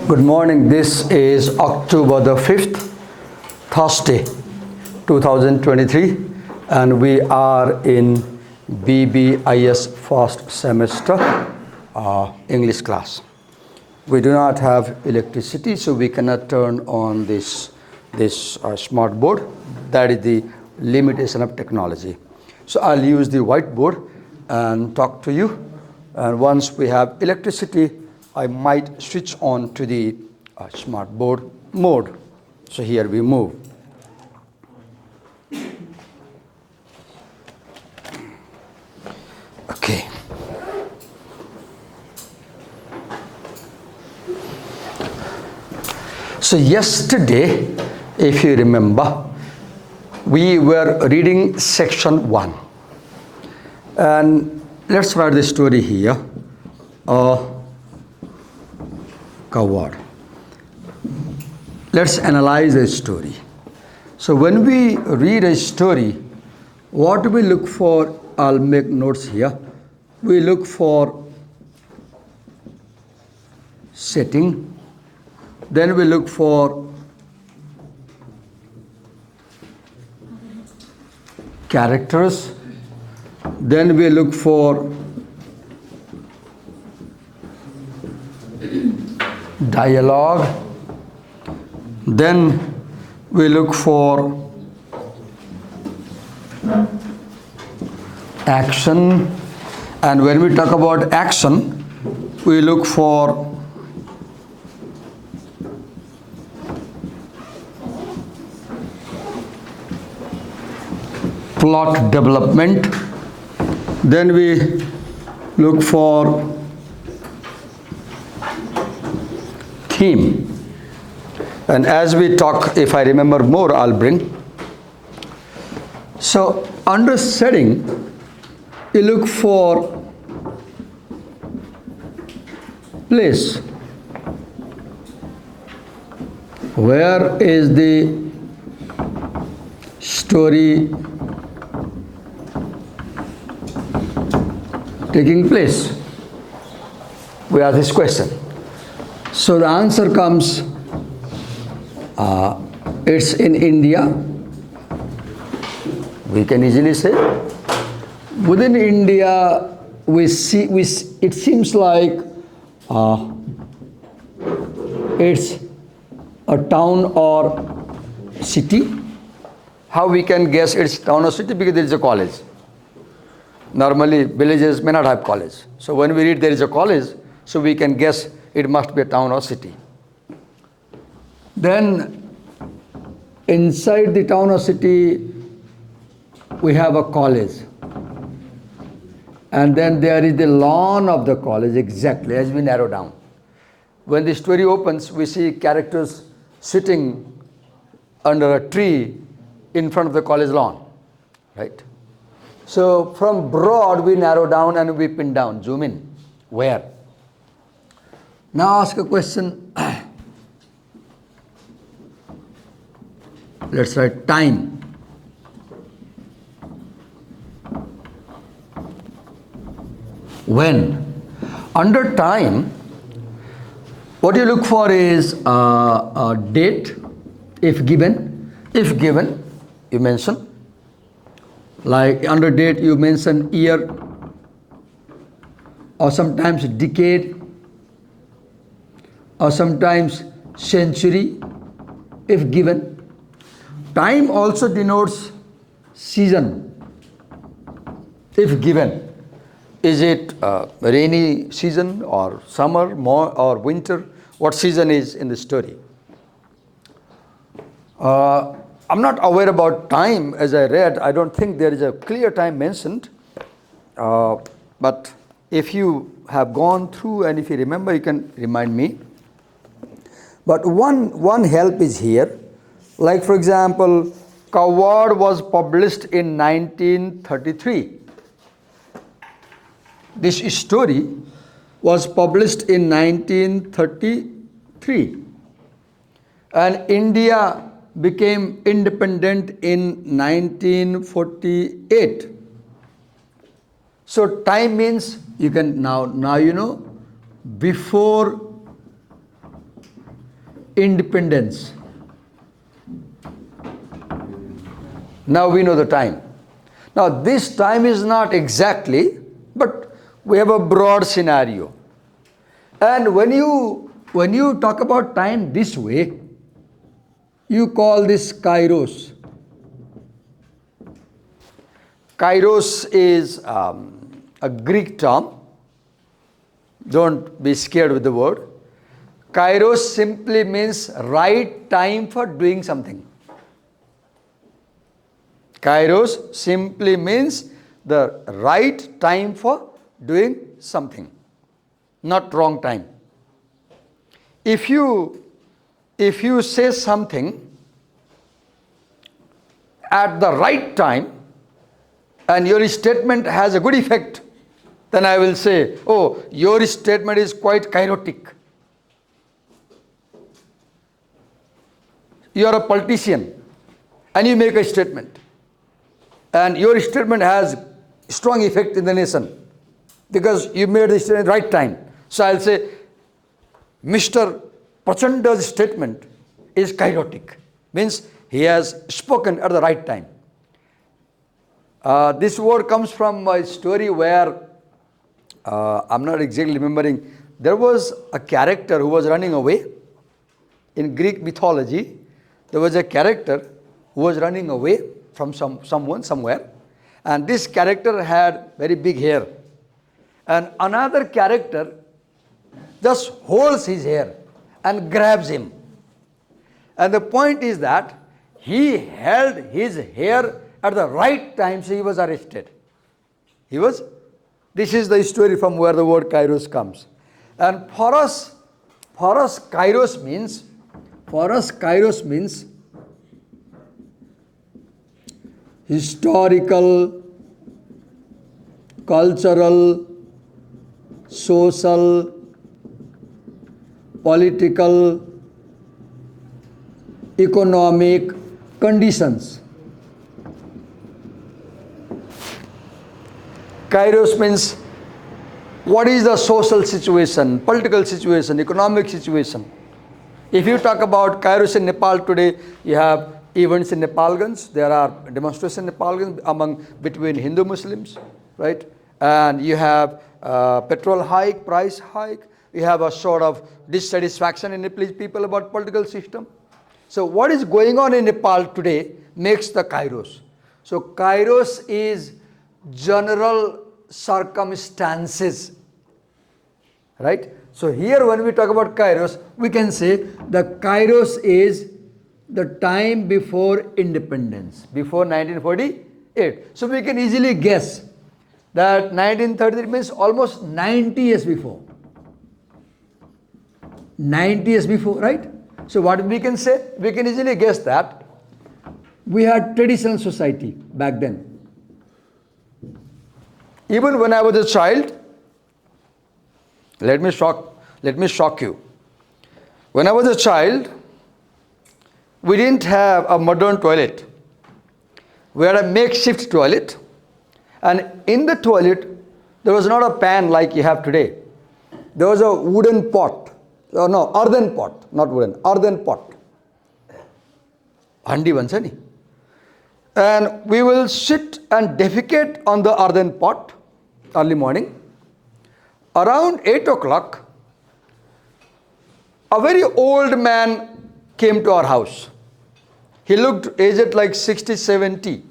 Good morning. This is October the 5th, Thursday, 2023, and we are in BBIS first semester English class. We do not have electricity, so we cannot turn on this smart board. That is the limitation of technology. So I'll use the whiteboard and talk to you. And once we have electricity, I might switch on to the smart board mode. So here we move. Okay. So yesterday, if you remember, we were reading section 1. And let's write the story here. Coward. Let's analyze a story. So when we read a story, what we look for, I'll make notes here. We look for setting, then we look for characters, then we look for dialogue, then we look for action, and when we talk about action, we look for plot development, then we look for theme. And as we talk, if I remember more, I'll bring. So under setting, you look for place. Where is the story taking place? We ask this question. So the answer comes, it's in India. We can easily say. Within India, it seems like it's a town or city. How we can guess it's town or city? Because there is a college. Normally, villages may not have college. So when we read there is a college, so we can guess it must be a town or city. Then inside the town or city, we have a college. And then there is the lawn of the college, exactly, as we narrow down. When the story opens, we see characters sitting under a tree in front of the college lawn, right? So from broad, we narrow down and we pin down, zoom in. Where? Now ask a question. Let's write time. When? Under time, what you look for is a date, if given. If given, you mention. Like under date, you mention year, or sometimes decade, or sometimes century, if given. Time also denotes season, if given. Is it rainy season or summer or winter? What season is in the story? I'm not aware about time as I read. I don't think there is a clear time mentioned. But if you have gone through and if you remember, you can remind me. But one help is here. Like for example, Coward was published in 1933. This story was published in 1933. And India became independent in 1948. So time means you can now you know before independence. Now we know the time. Now this time is not exactly, but we have a broad scenario. And when you talk about time this way, you call this kairos. Kairos is a Greek term. Don't be scared with the word. Kairos simply means right time for doing something. Kairos simply means the right time for doing something, not wrong time. If you say something at the right time and your statement has a good effect, then I will say, oh, your statement is quite kairotic. You are a politician and you make a statement, and your statement has strong effect in the nation because you made the statement at the right time. So I'll say, Mr. Prachanda's statement is kairotic, means he has spoken at the right time. This word comes from a story where, I'm not exactly remembering, there was a character who was running away. In Greek mythology, there was a character who was running away from someone somewhere, and this character had very big hair, and another character just holds his hair and grabs him. And the point is that he held his hair at the right time, so he was arrested. This is the story from where the word kairos comes. And for us kairos means historical, cultural, social, political, economic conditions. Kairos means what is the social situation, political situation, economic situation. If you talk about kairos in Nepal today, you have events in Nepalganj, there are demonstrations in Nepalganj between Hindu Muslims, right? And you have petrol hike, price hike. You have a sort of dissatisfaction in Nepalese people about political system. So what is going on in Nepal today makes the kairos. So kairos is general circumstances, right? So here when we talk about kairos, we can say the kairos is the time before independence, before 1948. So we can easily guess that 1933 means almost 90 years before. 90 years before, right? So what we can say? We can easily guess that we had traditional society back then. Even when I was a child, let me shock you. When I was a child, we didn't have a modern toilet. We had a makeshift toilet, and in the toilet there was not a pan like you have today. There was a wooden pot. Oh, no, earthen pot, not wooden, earthen pot. Handi bhancha ni. And we will sit and defecate on the earthen pot early morning. Around 8 o'clock, a very old man came to our house. He looked aged like 60, 70.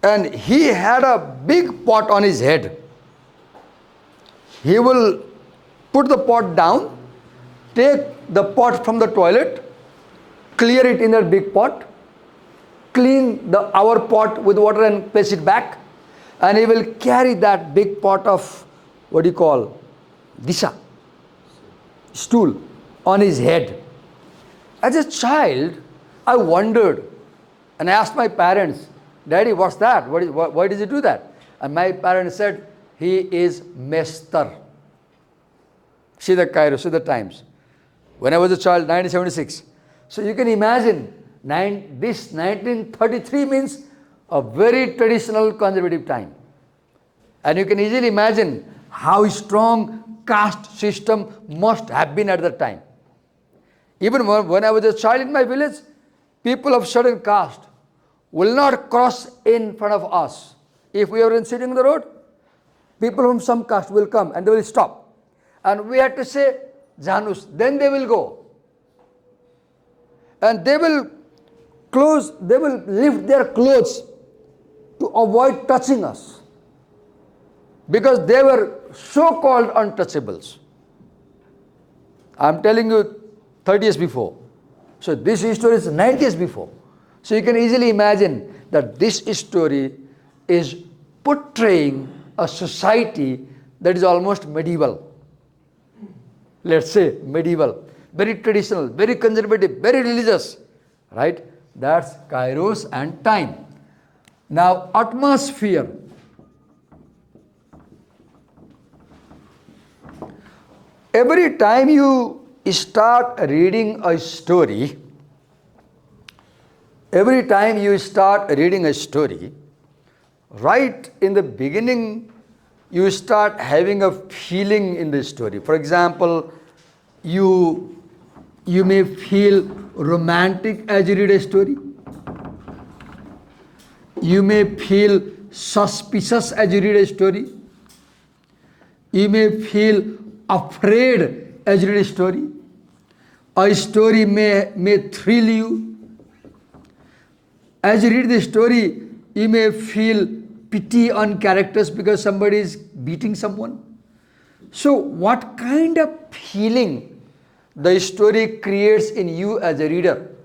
And he had a big pot on his head. He will put the pot down, take the pot from the toilet, clear it in a big pot, clean our pot with water and place it back, and he will carry that big pot of, what do you call, disha, stool, on his head. As a child, I wondered and I asked my parents, Daddy, what's that? Why does he do that? And my parents said, he is Mester. See the kairos, see the times. When I was a child, 1976. So you can imagine, this 1933 means a very traditional conservative time. And you can easily imagine how strong caste system must have been at that time. Even when I was a child in my village, people of certain caste will not cross in front of us. If we are sitting on the road, people from some caste will come and they will stop. And we have to say, Janus, then they will go. And they will lift their clothes to avoid touching us. Because they were so-called untouchables. I'm telling you 30 years before. So this story is 90 years before. So you can easily imagine that this story is portraying a society that is almost medieval. Let's say medieval, very traditional, very conservative, very religious, right? That's kairos and time. Now atmosphere. Every time you start reading a story, right in the beginning, you start having a feeling in the story. For example, you may feel romantic as you read a story. You may feel suspicious as you read a story. You may feel afraid as you read a story. A story may thrill you. As you read the story, you may feel pity on characters because somebody is beating someone. So what kind of feeling the story creates in you as a reader?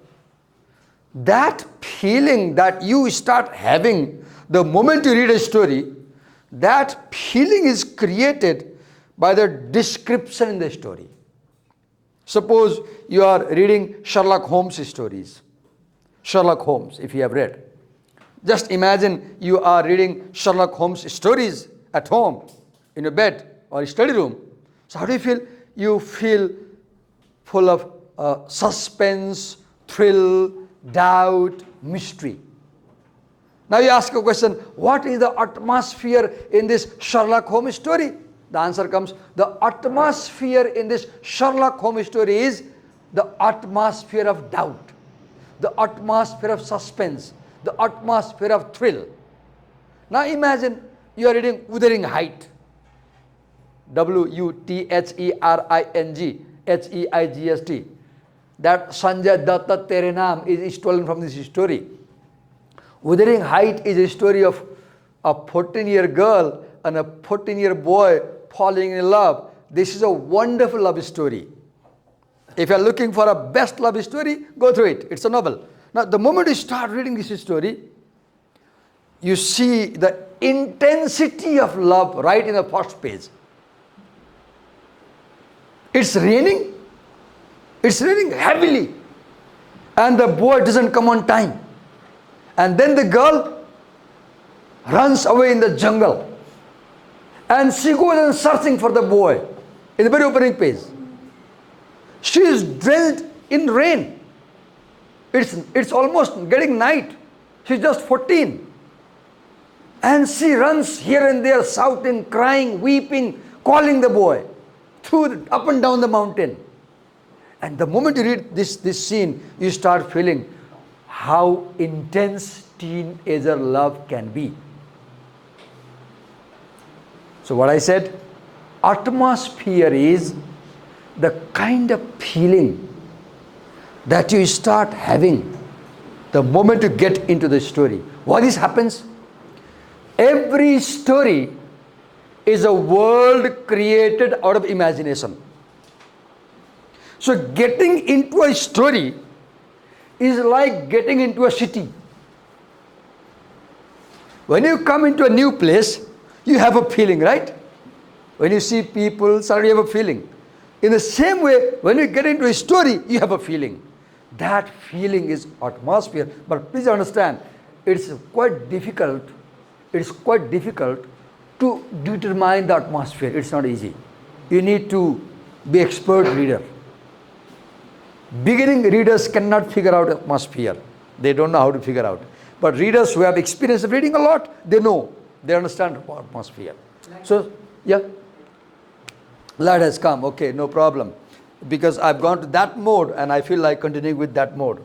That feeling that you start having the moment you read a story, that feeling is created by the description in the story. Suppose you are reading Sherlock Holmes stories. Sherlock Holmes, if you have read. Just imagine you are reading Sherlock Holmes stories at home, in your bed or study room. So how do you feel? You feel full of suspense, thrill, doubt, mystery. Now you ask a question, what is the atmosphere in this Sherlock Holmes story? The answer comes, the atmosphere in this Sherlock Holmes story is the atmosphere of doubt, the atmosphere of suspense, the atmosphere of thrill. Now imagine you are reading Wuthering Height. Wuthering Heigst. That Sanjay Datta Tere Naam is stolen from this story. Wuthering Height is a story of a 14-year girl and a 14-year boy falling in love. This is a wonderful love story. If you are looking for a best love story, go through it. It's a novel. Now, the moment you start reading this story, you see the intensity of love right in the first page. It's raining. It's raining heavily. And the boy doesn't come on time. And then the girl runs away in the jungle. And she goes and searching for the boy in the very opening page. She is drenched in rain. It's almost getting night. She's just 14. And she runs here and there, shouting, crying, weeping, calling the boy up and down the mountain. And the moment you read this scene, you start feeling how intense teenager love can be. So what I said, atmosphere is the kind of feeling that you start having the moment you get into the story. Why this happens? Every story is a world created out of imagination. So getting into a story is like getting into a city. When you come into a new place, you have a feeling, right? When you see people, suddenly you have a feeling. In the same way, when you get into a story, you have a feeling. That feeling is atmosphere. But please understand, it's quite difficult to determine the atmosphere. It's not easy. You need to be expert reader. Beginning readers cannot figure out atmosphere. They don't know how to figure out. But readers who have experience of reading a lot, they know They understand atmosphere. So, yeah, light has come. Okay, no problem. Because I've gone to that mode and I feel like continuing with that mode.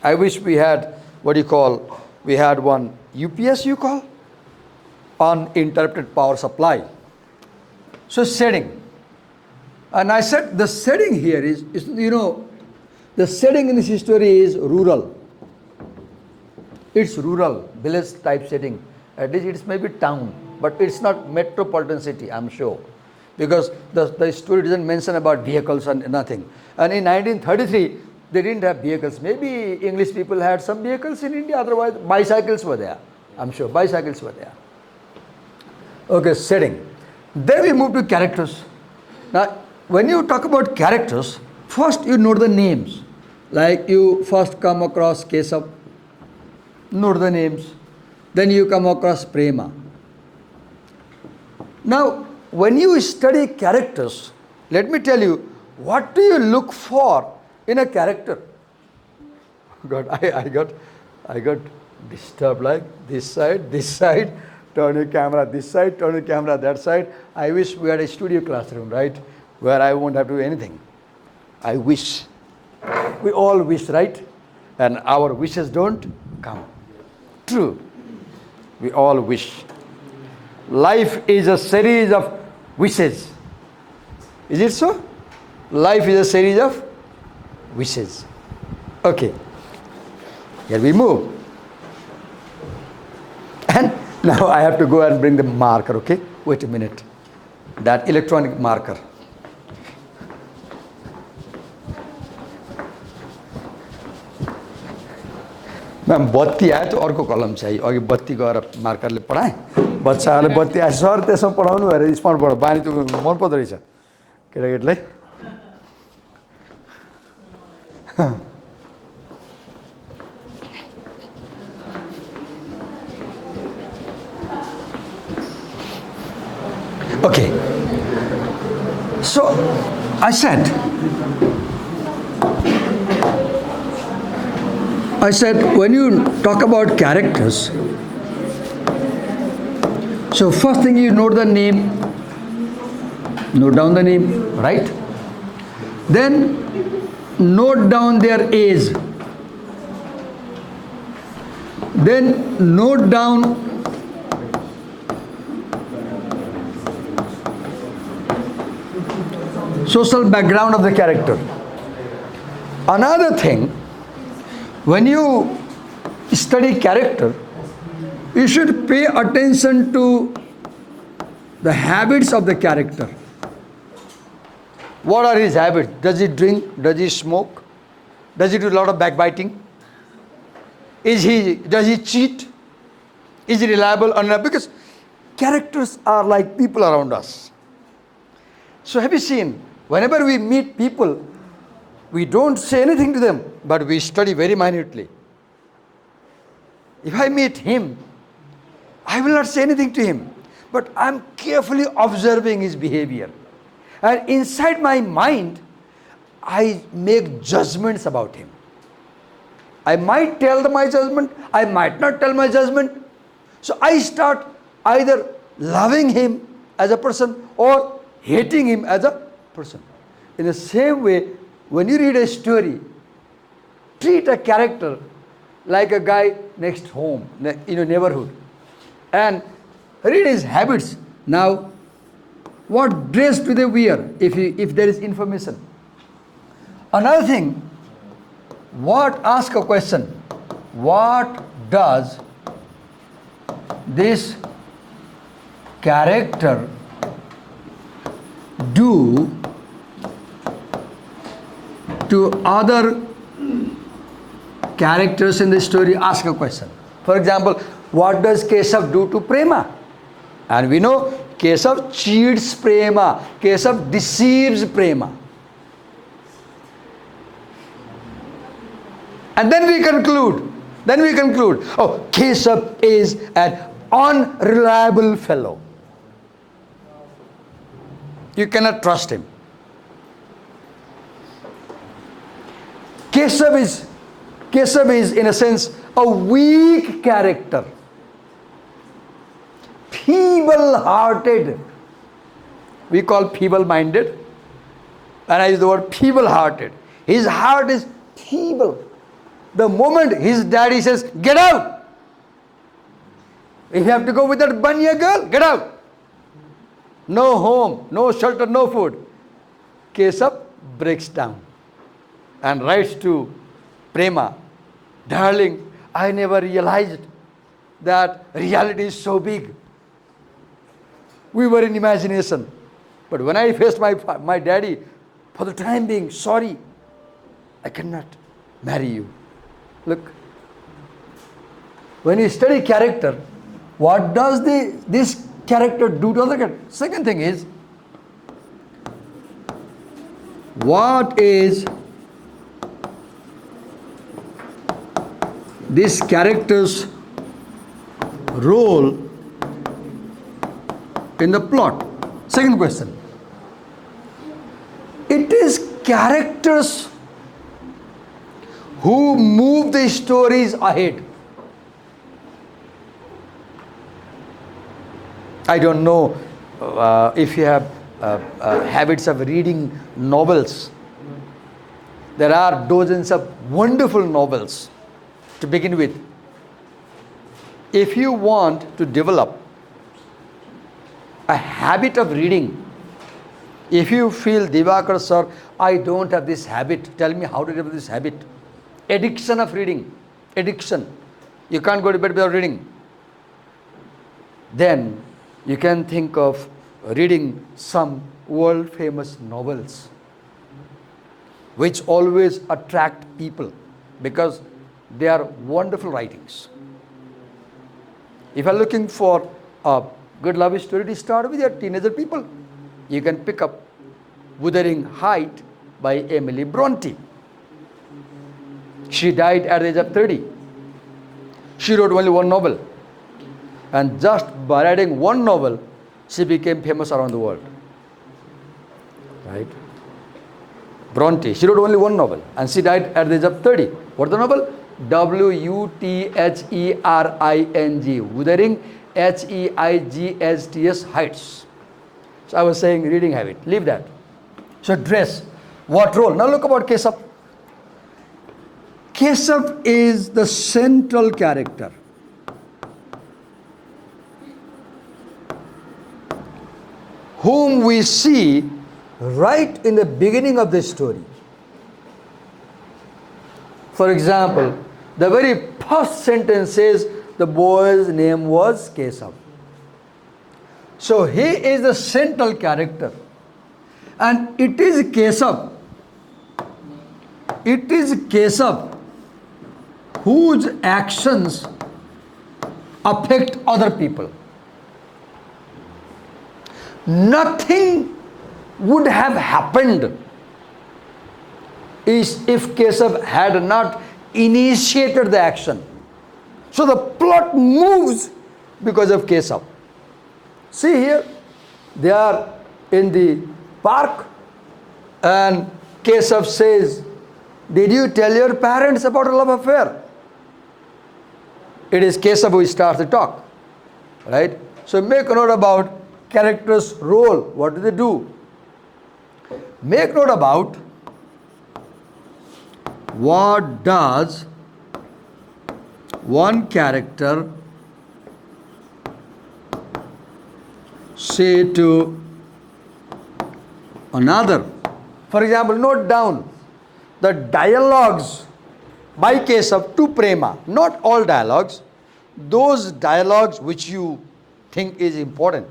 I wish we had, we had one UPS you call? Uninterrupted power supply. So setting. And I said the setting here is the setting in this story is rural. It's rural, village type setting. At least it's maybe town, but it's not metropolitan city, I'm sure. Because the story doesn't mention about vehicles and nothing. And in 1933, they didn't have vehicles. Maybe English people had some vehicles in India, otherwise bicycles were there. I'm sure bicycles were there. Okay, setting. Then we move to characters. Now, when you talk about characters, first you know the names. Like you first come across Kesav, know the names. Then you come across Prema. Now, when you study characters, let me tell you, what do you look for in a character? God, I got disturbed like this side, turn your camera this side, turn your camera that side. I wish we had a studio classroom, right? Where I won't have to do anything. I wish. We all wish, right? And our wishes don't come true. We all wish. Life is a series of wishes. Is it so? Life is a series of wishes. Okay. Here we move. And now I have to go and bring the marker, okay? Wait a minute. That electronic marker. Ma'am बत्ती आयो त अर्को कलम चाहिए अघि बत्ती गएर मार्करले पढाएँ बच्चाहरूले बत्ती आयो सर त्यसमा पढाउनु भएर स्मार्टबाट बानी त मन पर्दो रहेछ केटाकेटीलाई Okay, so I said when you talk about characters, so first thing you note the name, note down the name, right? Then note down their age. Then note down social background of the character. Another thing, when you study character, you should pay attention to the habits of the character. What are his habits? Does he drink? Does he smoke? Does he do a lot of backbiting? Does he cheat? Is he reliable or not? Because characters are like people around us. So have you seen, whenever we meet people, we don't say anything to them, but we study very minutely. If I meet him, I will not say anything to him, but I'm carefully observing his behavior. And inside my mind, I make judgments about him. I might tell my judgment, I might not tell my judgment. So I start either loving him as a person or hating him as a person. In the same way, when you read a story, treat a character like a guy next home, in your neighborhood, and read his habits. Now, what dress do they wear if there is information? Another thing, ask a question. What does this character do to other characters in the story? Ask a question. For example, what does Kesav do to Prema? And we know Kesav cheats Prema. Kesav deceives Prema. And then we conclude, oh, Kesav is an unreliable fellow. You cannot trust him. Kesav is in a sense a weak character, feeble-hearted. We call feeble-minded, and I use the word feeble-hearted. His heart is feeble. The moment his daddy says, get out, if you have to go with that Banya girl, get out. No home, no shelter, no food. Kesab breaks down and writes to Prema, darling, I never realized that reality is so big. We were in imagination. But when I faced my daddy, for the time being, sorry, I cannot marry you. Look, when you study character, what does this character do to other character? Second thing is, what is this character's role in the plot? Second question. It is characters who move the stories ahead. I don't know if you have habits of reading novels. There are dozens of wonderful novels to begin with. If you want to develop a habit of reading, if you feel, Divakar sir, I don't have this habit, tell me how to develop this habit. Addiction of reading, addiction. You can't go to bed without reading. Then you can think of reading some world famous novels which always attract people because they are wonderful writings. If you are looking for a good love story to start with your teenager people, you can pick up Wuthering Height by Emily Bronte. She died at the age of 30. She wrote only one novel. And just by writing one novel, she became famous around the world. Right? Bronte, she wrote only one novel and she died at the age of 30. What's the novel? Wuthering, Wuthering, Heights. Heights. So I was saying reading habit, leave that. So dress, what role? Now look about Kesab. Kesab is the central character. Whom we see right in the beginning of the story. For example, the very first sentence says the boy's name was Kesab. So he is the central character. And it is Kesab whose actions affect other people. Nothing would have happened if Kesab had not initiated the action. So the plot moves because of Kesab. See here, they are in the park and Kesab says, did you tell your parents about a love affair? It is Kesab who starts the talk. Right? So make a note about character's role. What do they do? Make note about what does one character say to another. For example, note down the dialogues by Kesab to Prema. Not all dialogues, those dialogues which you think is important.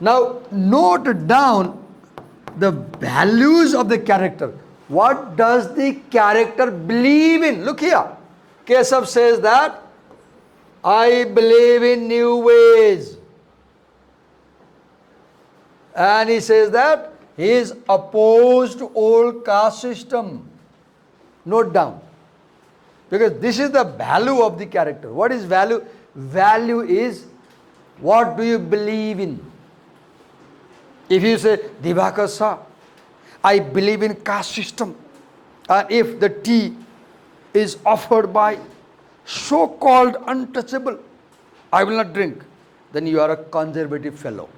Now note down the values of the character. What does the character believe in? Look here. Kesab says that I believe in new ways. And he says that he is opposed to old caste system. Note down. Because this is the value of the character. What is value? Value is what do you believe in? If you say, Divakar sir, I believe in caste system. And if the tea is offered by so-called untouchable, I will not drink, then you are a conservative fellow.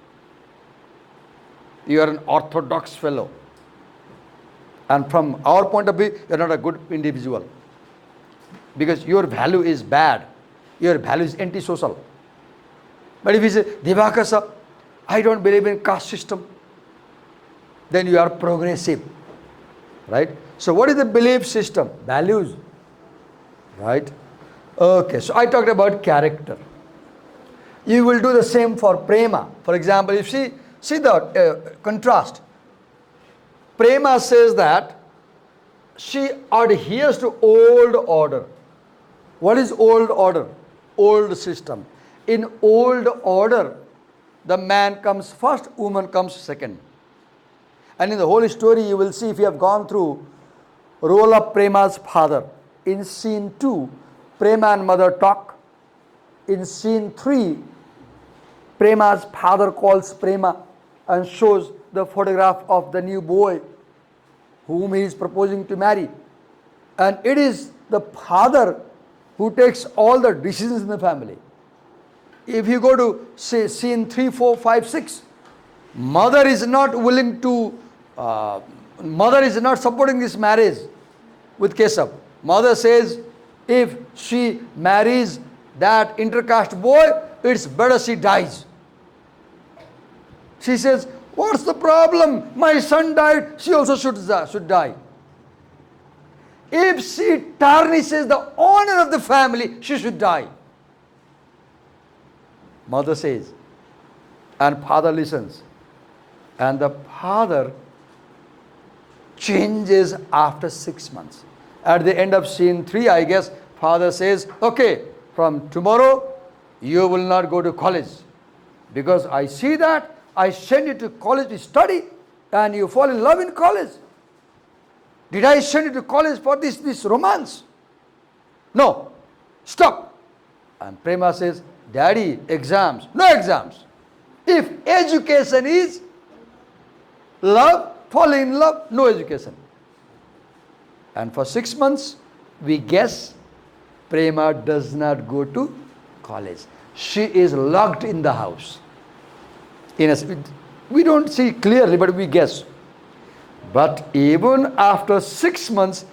You are an orthodox fellow. And from our point of view, you are not a good individual. Because your value is bad. Your value is antisocial. But if you say, Divakar sir, I don't believe in caste system, then you are progressive. Right? So what is the belief system? Values. Right? Okay, so I talked about character. You will do the same for prema. For example, if see the contrast. Prema says that she adheres to old order. What is old order? Old system. In old order, the man comes first, woman comes second. And in the whole story, you will see, if you have gone through role of Prema's father. In scene 2, Prema and mother talk. In scene 3, Prema's father calls Prema and shows the photograph of the new boy whom he is proposing to marry. And it is the father who takes all the decisions in the family. If you go to say scene 3, 4, 5, 6, mother is not willing to, mother is not supporting this marriage with Keshav. Mother says if she marries that intercaste boy, it's better she dies. She says, what's the problem? My son died, she also should die. If she tarnishes the honor of the family, she should die. Mother says, and father listens. And the father changes after 6 months. At the end of scene 3, I guess, father says, okay, from tomorrow, you will not go to college. Because I see that I send you to college to study and you fall in love in college. Did I send you to college for this romance? No. Stop. And Prema says, Daddy, exams. No exams. If education is love, fall in love, no education. And for 6 months, we guess Prema does not go to college. She is locked in the house. We don't see clearly, but we guess. But even after 6 months,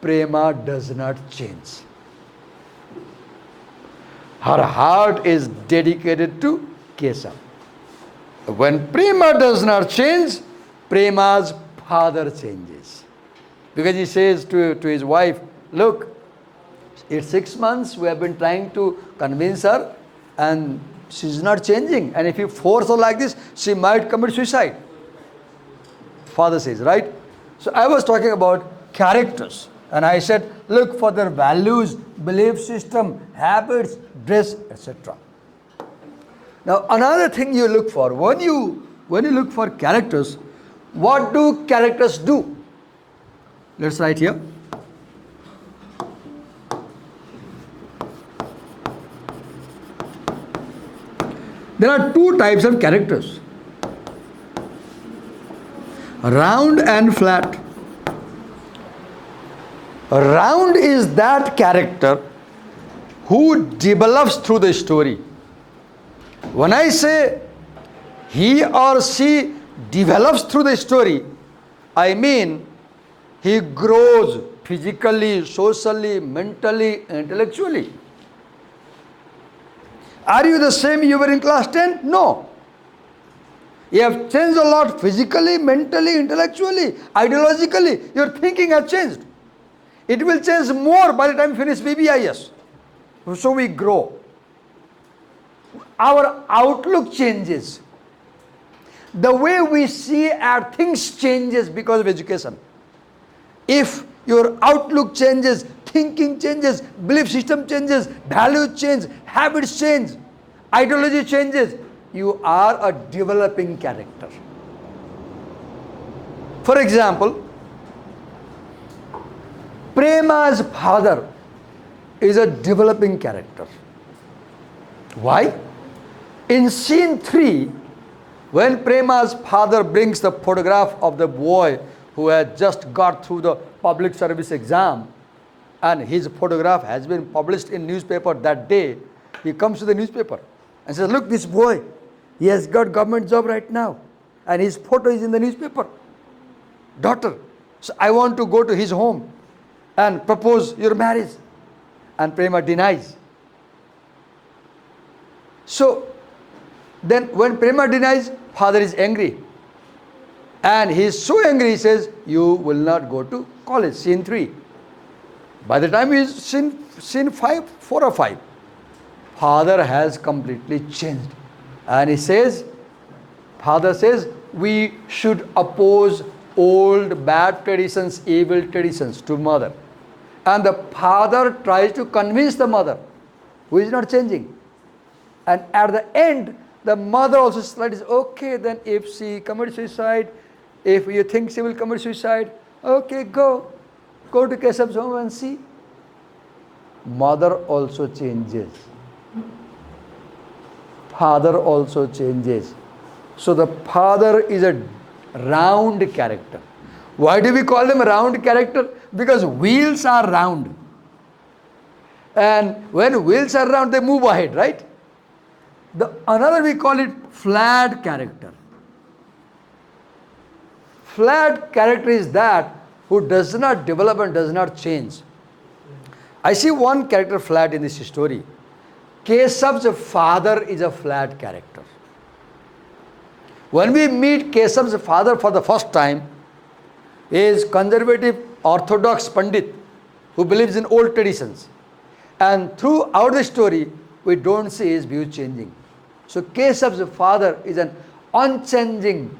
Prema does not change. Her heart is dedicated to Keshav. When Prema does not change, Prema's father changes. Because he says to his wife, look, it's 6 months, we have been trying to convince her and she's not changing. And if you force her like this, she might commit suicide. Father says, right? So I was talking about characters. And I said, look for their values, belief system, habits, dress, etc. Now another thing you look for, when you look for characters, what do characters do? Let's write here. There are two types of characters, round and flat. Round is that character who develops through the story. When I say he or she develops through the story, I mean he grows physically, socially, mentally, intellectually. Are you the same you were in class 10? No. You have changed a lot physically, mentally, intellectually, ideologically. Your thinking has changed. It will change more by the time you finish BBIS. So we grow. Our outlook changes. The way we see at things changes because of education. If your outlook changes, thinking changes, belief system changes, values change, habits change, ideology changes, you are a developing character. For example, Prema's father is a developing character. Why? In scene 3, when Prema's father brings the photograph of the boy who had just got through the public service exam and his photograph has been published in newspaper that day, he comes to the newspaper and says, look, this boy, he has got government job right now, and his photo is in the newspaper. Daughter, so I want to go to his home and propose your marriage. And Prema denies. So then when Prema denies, father is angry. And he is so angry, he says, you will not go to college, scene 3. By the time he is scene 5, 4 or 5, father has completely changed. And he says, father says, we should oppose old bad traditions, evil traditions to mother. And the father tries to convince the mother, who is not changing. And at the end, the mother also says, okay, then if she commits suicide, if you think she will commit suicide, okay, go to Keshav's home and see. Mother also changes. Father also changes. So the father is a round character. Why do we call them a round character? Because wheels are round. And when wheels are round, they move ahead, right? Another we call it flat character. Flat character is that who does not develop and does not change. I see one character flat in this story. Keshav's father is a flat character. When we meet Keshav's father for the first time, he is conservative orthodox Pandit who believes in old traditions. And throughout the story, we don't see his views changing. So Keshav's father is an unchanging,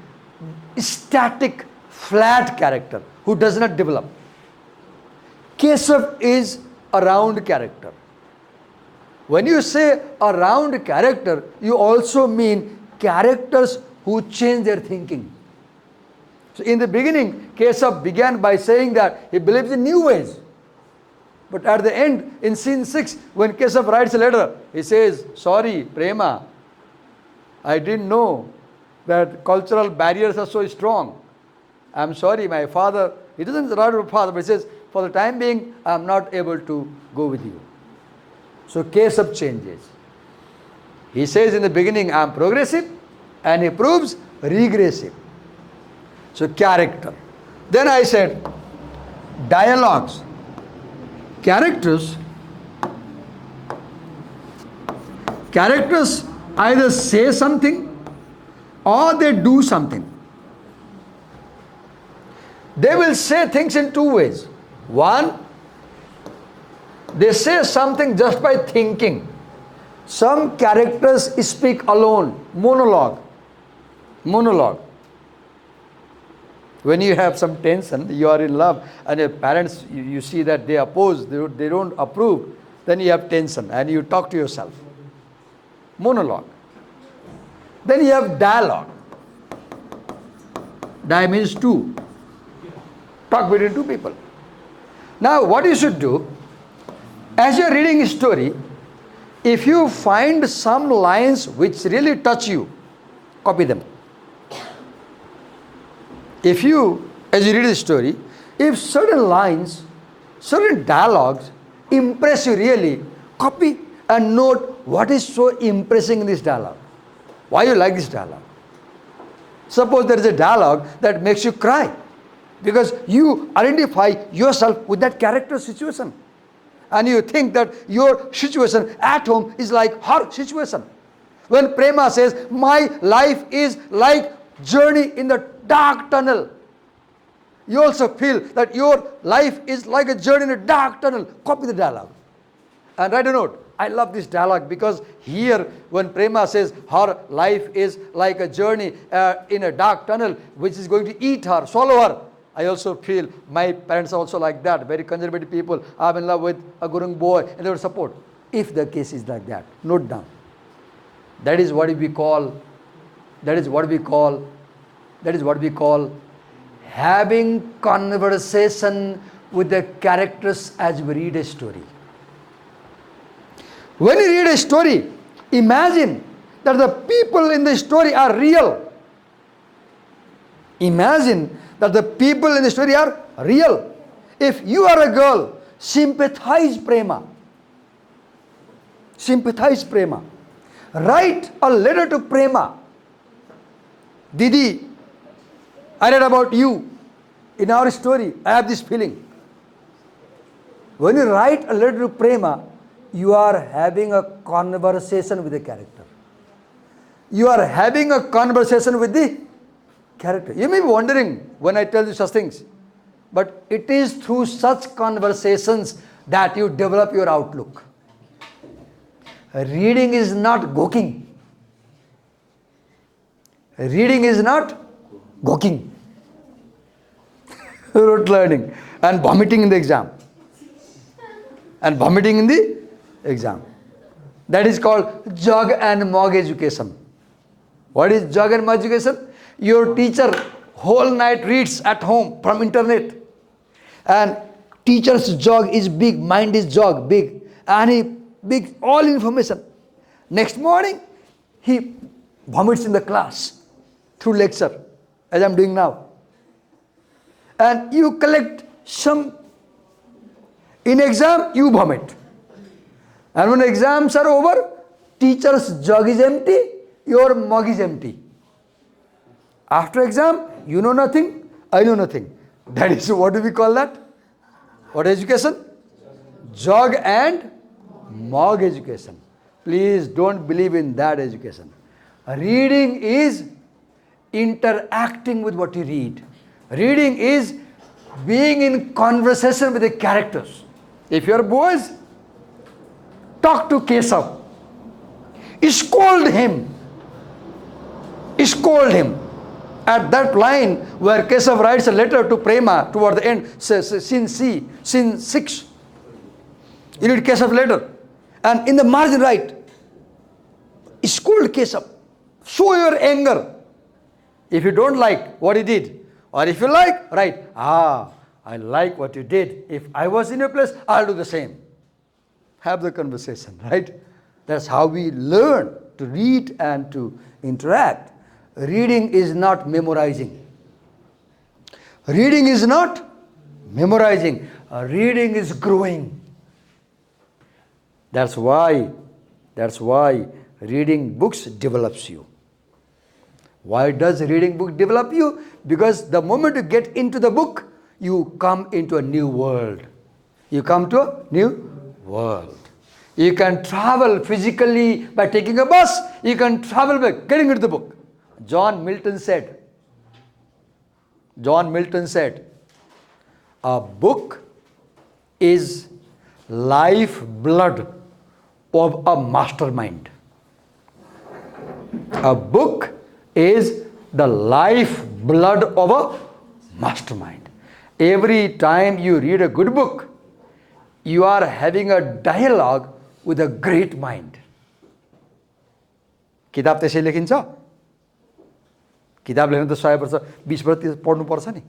static, flat character who does not develop. Keshav is a round character. When you say a round character, you also mean characters who change their thinking. So in the beginning, Keshav began by saying that he believes in new ways. But at the end, in scene 6, when Keshav writes a letter, he says, sorry, Prema, I didn't know that cultural barriers are so strong. I'm sorry, my father, he doesn't write to father, but he says, for the time being, I'm not able to go with you. So Keshav changes. He says in the beginning, I'm progressive, and he proves regressive. So character. Then I said, dialogues. Characters either say something or they do something. They will say things in two ways. One, they say something just by thinking. Some characters speak alone, monologue. When you have some tension, you are in love, and your parents, you see that they oppose, they don't approve, then you have tension and you talk to yourself. Monologue. Then you have dialogue. Dia means two. Talk between two people. Now what you should do, as you are reading a story, if you find some lines which really touch you, copy them. If you, as you read the story, if certain lines, certain dialogues impress you really, copy and note what is so impressing in this dialogue. Why you like this dialogue. Suppose there is a dialogue that makes you cry because you identify yourself with that character situation. And you think that your situation at home is like her situation. When Prema says, my life is like journey in the dark tunnel, you also feel that your life is like a journey in a dark tunnel. Copy the dialogue and write a note. I love this dialogue because here when Prema says her life is like a journey in a dark tunnel which is going to eat her, swallow her, I also feel my parents are also like that, very conservative people. I'm in love with a Gurung boy and they would support. If the case is like that, note down. That is what we call having conversation with the characters as we read a story. When you read a story, imagine that the people in the story are real. Imagine that the people in the story are real. If you are a girl, Sympathize prema. Sympathize prema. Write a letter to prema. Didi, I read about you in our story. I have this feeling. When you write a letter to prema, you are having a conversation with the character. You are having a conversation with the character. You may be wondering when I tell you such things, but it is through such conversations that you develop your outlook. Reading is not gawking. Reading is not gawking. Rote learning and vomiting in the exam. And vomiting in the exam. That is called jog and mog education. What is jog and mog education? Your teacher whole night reads at home from internet. And teacher's jog is big, mind is jog, big. And he big all information. Next morning, he vomits in the class through lecture, as I am doing now. And you collect some. In exam, you vomit. And when exams are over, teacher's jug is empty, your mug is empty. After exam, you know nothing, I know nothing. That is, what do we call that? What education? Jug and mug education. Please don't believe in that education. Reading is interacting with what you read. Reading is being in conversation with the characters. If you are boys, talk to Kesav. Scold him. Scold him. At that line where Kesav writes a letter to Prema toward the end, says scene 6. You read Kesav's letter. And in the margin write, scold Kesav. Show your anger. If you don't like what he did, or if you like, write, I like what you did. If I was in your place, I'll do the same. Have the conversation, right? That's how we learn to read and to interact. Reading is not memorizing. Reading is not memorizing. Reading is growing. That's why reading books develops you. Why does reading book develop you? Because the moment you get into the book, you come into a new world. You come to a new world. You can travel physically by taking a bus. You can travel by getting into the book. John Milton said, a book is lifeblood of a mastermind. A book is the lifeblood of a mastermind. Every time you read a good book, you are having a dialogue with a great mind. किताब त्यसै लेखिन्छ किताब लेख्न त 100 वर्ष 20 वर्ष पढ्नु पर्छ नि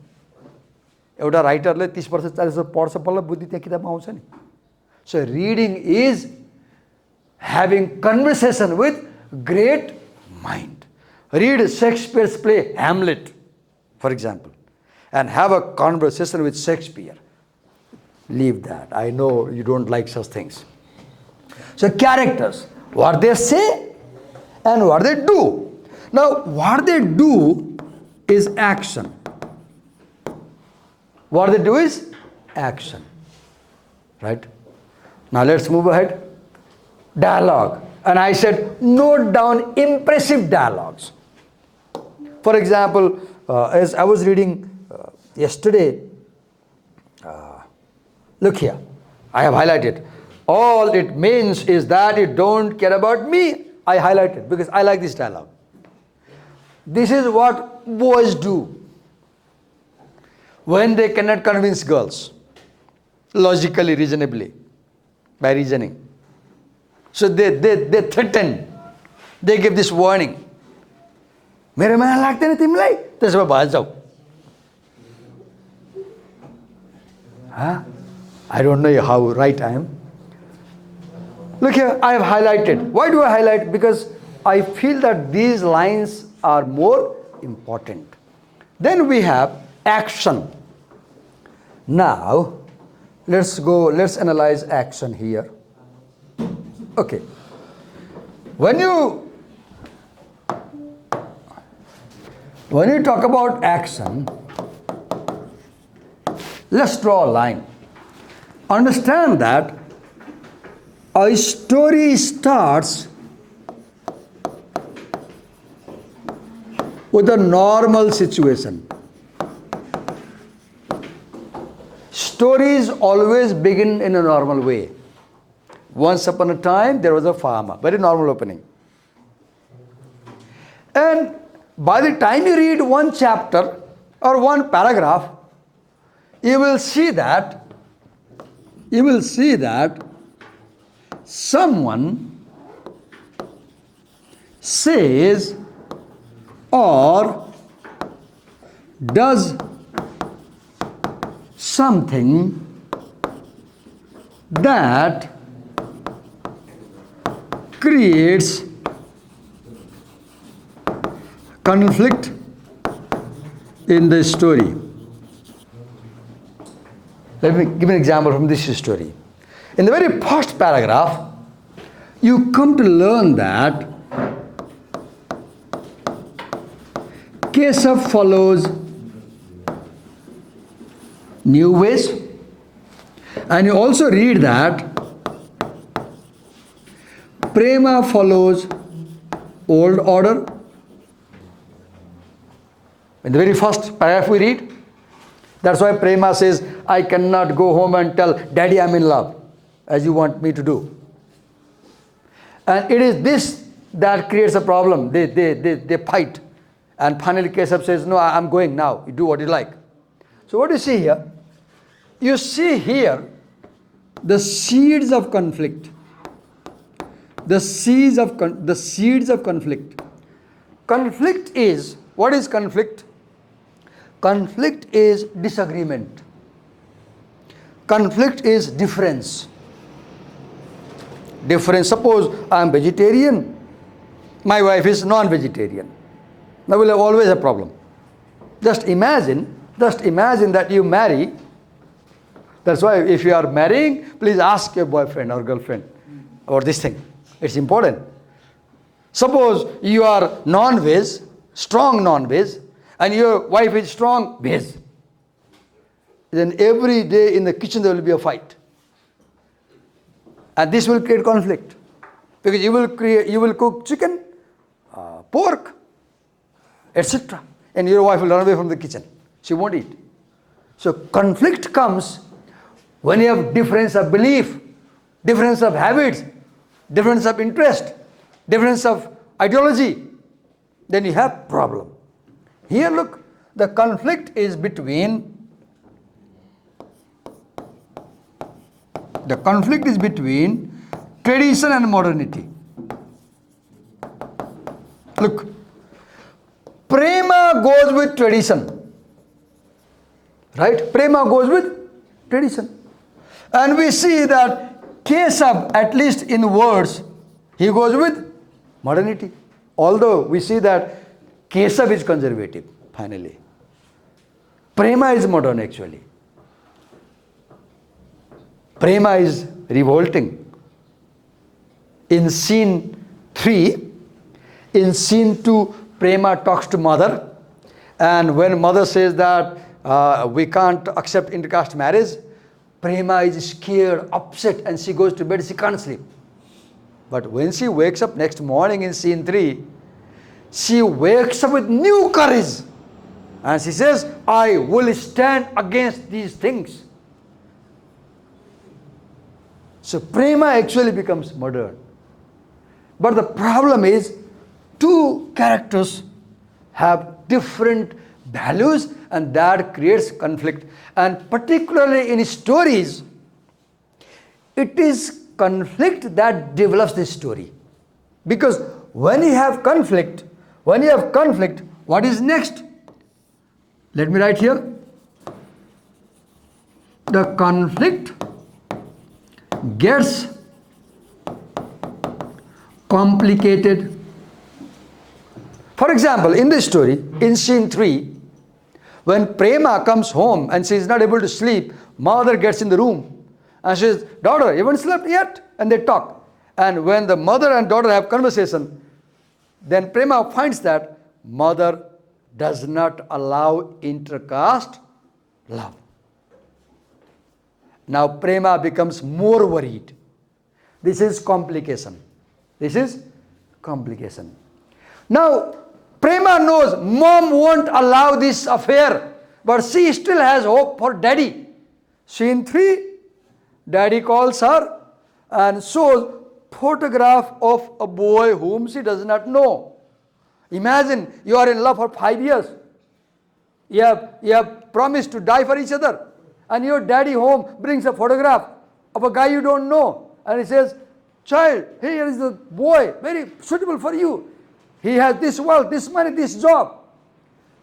एउटा राइटरले 30 वर्ष 40 वर्ष पढ्छ बल्ल बुद्धि त्यहाँ किताबमा आउँछ नि So reading is having conversation with great mind. Read Shakespeare's play Hamlet, for example, and have a conversation with Shakespeare. Leave that. I know you don't like such things. So characters, what they say and what they do. Now, what they do is action. What they do is action. Right? Now let's move ahead. Dialogue. And I said, note down impressive dialogues. For example, as I was reading yesterday, look here, I have highlighted. All it means is that you don't care about me. I highlighted because I like this dialogue. This is what boys do when they cannot convince girls logically, reasonably, by reasoning. So they threaten. They give this warning. मेरो माया लाग्दैन तिमीलाई त्यसो भए भए जाऊ I don't know how right I am. Look here, I have highlighted. Why do I highlight? Because I feel that these lines are more important. Then we have action. Now, let's analyze action here. Okay. When you talk about action, let's draw a line. Understand that a story starts with a normal situation. Stories always begin in a normal way. Once upon a time, there was a farmer. Very normal opening. And by the time you read one chapter or one paragraph, you will see that someone says or does something that creates conflict in the story. Let me give an example from this story. In the very first paragraph, you come to learn that Keshav follows new ways, and you also read that Prema follows old order. In the very first paragraph we read, that's why Prema says, I cannot go home and tell Daddy I'm in love, as you want me to do. And it is this that creates a problem. They fight. And finally Keshav says, no, I'm going now. You do what you like. So what do you see here? You see here the seeds of conflict. The seeds of conflict. Conflict is, what is conflict? Conflict is disagreement. Conflict is difference. Suppose I am vegetarian, my wife is non-vegetarian. Now we'll have always a problem. Just imagine that you marry. That's why if you are marrying, please ask your boyfriend or girlfriend about this thing. It's important. Suppose you are non-veg, strong non-veg, and your wife is strong veg. Then every day in the kitchen there will be a fight. And this will create conflict. Because you will cook chicken, pork, etc. And your wife will run away from the kitchen. She won't eat. So conflict comes when you have difference of belief, difference of habits, difference of interest, difference of ideology. Then you have problem. Here look, the conflict is between tradition and modernity. Look, Prema goes with tradition. Right? Prema goes with tradition. And we see that Keshav, at least in words, he goes with modernity. Although we see that Keshav is conservative, finally. Prema is modern actually. Prema is revolting. In scene 3, in scene 2, Prema talks to mother, and when mother says that we can't accept intercaste marriage, Prema is scared, upset, and she goes to bed, she can't sleep. But when she wakes up next morning in scene 3, she wakes up with new courage. And she says, I will stand against these things. So Prema actually becomes modern. But the problem is, two characters have different values, and that creates conflict. And particularly in stories, it is conflict that develops the story. Because when you have conflict, what is next? Let me write here. The conflict gets complicated. For example, in this story, in scene 3, when Prema comes home and she is not able to sleep, mother gets in the room And she says, daughter, you haven't slept yet? And they talk. And when the mother and daughter have conversation, then Prema finds that mother does not allow intercaste love. Now Prema becomes more worried. This is complication. This is complication. Now Prema knows mom won't allow this affair, but she still has hope for daddy. Scene 3, daddy calls her and shows photograph of a boy whom she does not know. Imagine you are in love for 5 years. You have promised to die for each other. And your daddy home brings a photograph of a guy you don't know. And he says, child, here is the boy, very suitable for you. He has this wealth, this money, this job.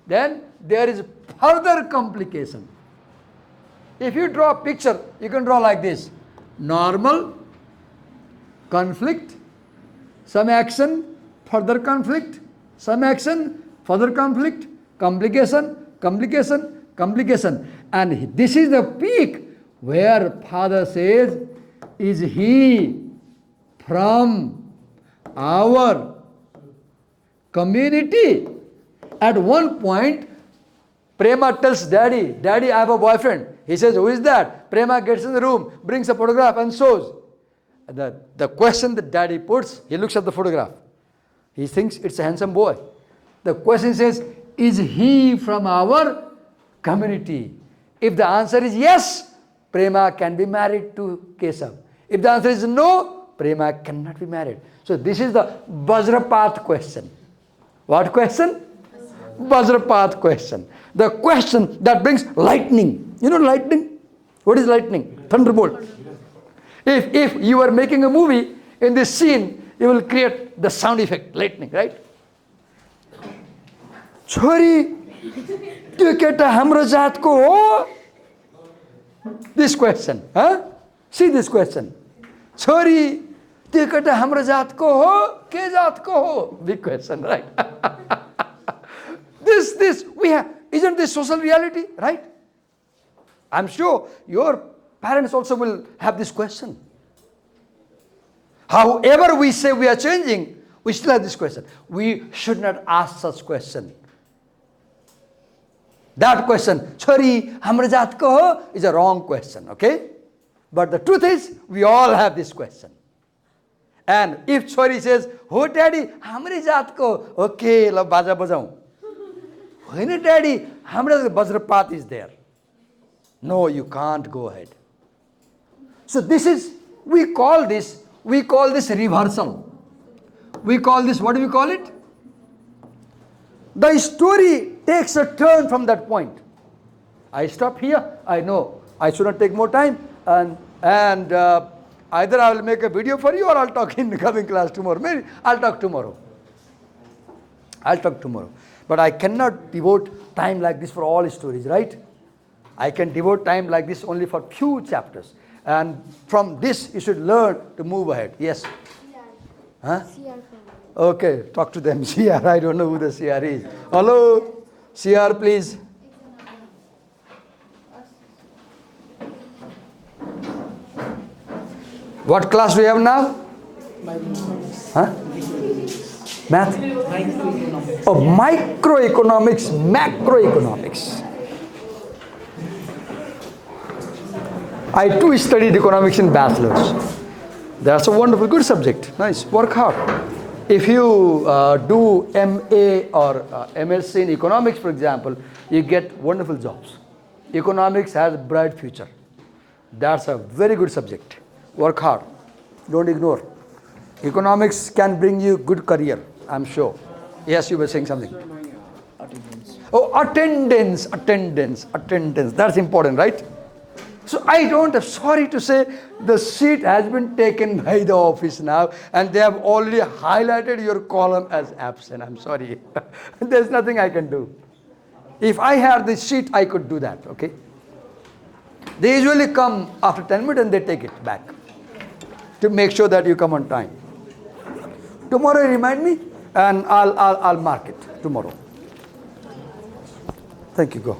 Then there is further complication. If you draw a picture, you can draw like this. Normal, conflict, some action, further conflict, some action, further conflict, complication, complication, complication. And this is the peak where father says, is he from our community? At one point, Prema tells daddy, daddy, I have a boyfriend. He says, who is that? Prema gets in the room, brings a photograph and shows. The question that daddy puts, he looks at the photograph. He thinks it's a handsome boy. The question says, is he from our community? If the answer is yes, Prema can be married to Kesav. If the answer is no, Prema cannot be married. So this is the Vajrapath question. What question? Vajrapath question. The question that brings lightning. You know lightning? What is lightning? Thunderbolt. If you are making a movie, in this scene, you will create the sound effect, lightning, right? Chori, त्यो केटा हाम्रो जातको हो? This question, huh? See this question. Chori, त्यो केटा हाम्रो जातको हो? के जातको हो? Big question, right? This we have. Isn't this social reality, right? I'm sure your parents also will have this question. However we say we are changing, we still have this question. We should not ask such question. That question, Chori, hamra jaat ko ho, is a wrong question, okay? But the truth is, we all have this question. And if Chori says, ho daddy, hamri jaat ko, okay, la baja bajaun. When daddy, hamra Vajrapath is there. No, you can't go ahead. So this is, we call this reversal. We call this, what do we call it? The story takes a turn from that point. I stop here. I know I should not take more time, and either I will make a video for you or I'll talk in the coming class tomorrow. Maybe I'll talk tomorrow. But I cannot devote time like this for all stories, right? I can devote time like this only for few chapters. And from this, you should learn to move ahead. Yes? CR. Huh? CR. Okay, talk to them. CR, I don't know who the CR is. Hello? CR, please. What class do you have now? Huh? Math? Oh, microeconomics, macroeconomics. I too studied economics in bachelor's. That's a wonderful, good subject. Nice, work hard. If you do MA or MSc in economics, for example, you get wonderful jobs. Economics has a bright future. That's a very good subject. Work hard. Don't ignore. Economics can bring you good career, I'm sure. Yes, you were saying something. Attendance. Oh, attendance. That's important, right? So I don't have, sorry to say, the seat has been taken by the office now, and they have already highlighted your column as absent. I'm sorry. There's nothing I can do. If I had the sheet, I could do that, okay? They usually come after 10 minutes and they take it back to make sure that you come on time. Tomorrow remind me and I'll mark it tomorrow. Thank you, go.